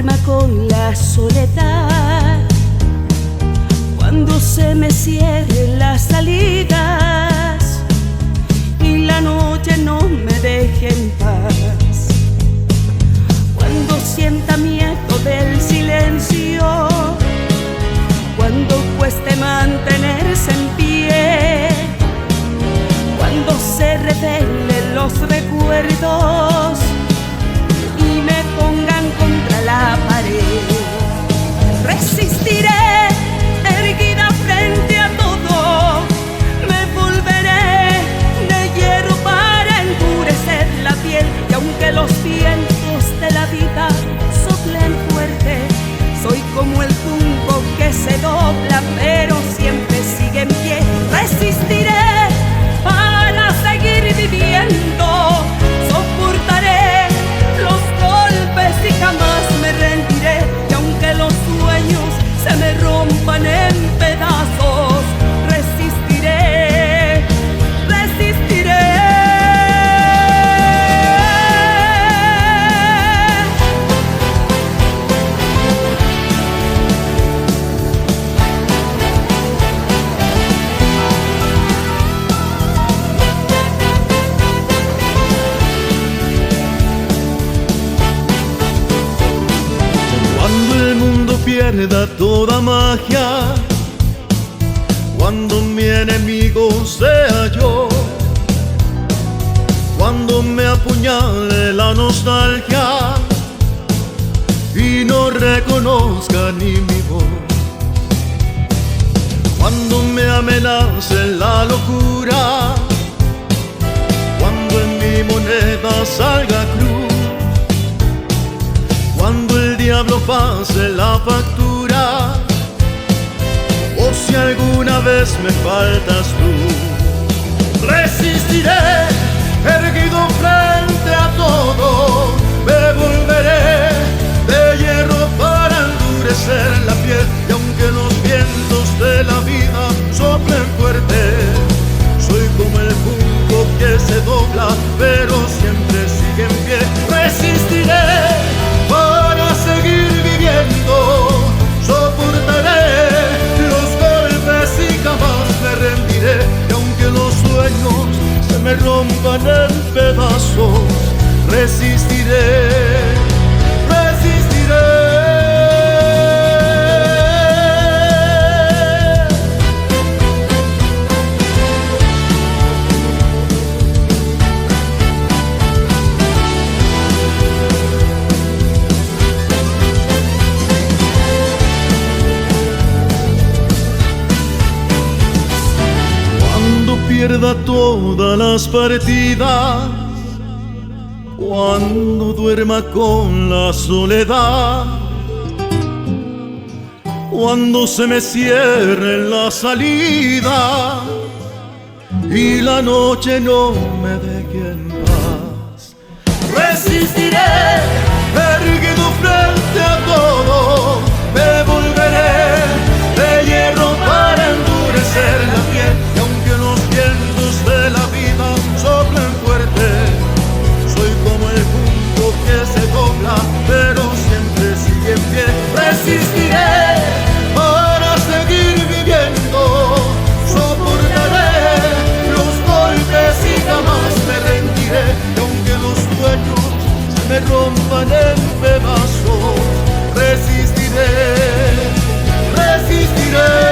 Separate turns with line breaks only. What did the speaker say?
duerma con la soledad, cuando se me cierren las salidas y la noche no me deje en paz, cuando sienta miedo del silencio, cuando cueste mantenerse en pie, cuando se revelen los recuerdos y me pongan contra la pared, resistiré erguida frente a todo, me volveré de hierro para endurecer la piel, y aunque los vientos de la vida soplen fuerte, soy como el junco que se dobla pero siempre sigue en pie. Resistiré para seguir viviendo, soportaré los golpes y jamás me rendiré, y aunque los sueños se me rompan en pedazos, resistiré, resistiré.
Pierda toda magia, cuando mi enemigo sea yo, cuando me apuñale la nostalgia y no reconozca ni mi voz, cuando me amenace la locura, cuando en mi moneda salga cruz, cuando el diablo pase la factura, o si alguna vez me faltas tú, resistiré erguido frente a todo, me volveré de hierro para endurecer la piel, y aunque los vientos de la vida soplen fuerte, soy como el junco que se dobla pero siempre sigue en pie. Resistiré para seguir viviendo, soportaré los golpes y jamás me rendiré, y aunque los sueños se me rompan en pedazos, resistiré, resistiré. Pierda todas las partidas, cuando duerma con la soledad, cuando se me cierre la salida y la noche no me deje en paz, resistiré erguido frente a todo, me volveré de hierro para endurecer la piel, y aunque los vientos de la vida soplen fuerte, soy como el junco que se dobla pero siempre sigue en pie. Resistiré para seguir viviendo, soportaré los golpes y jamás me rendiré, y aunque los sueños se me rompan en pedazos, resistiré, resistiré.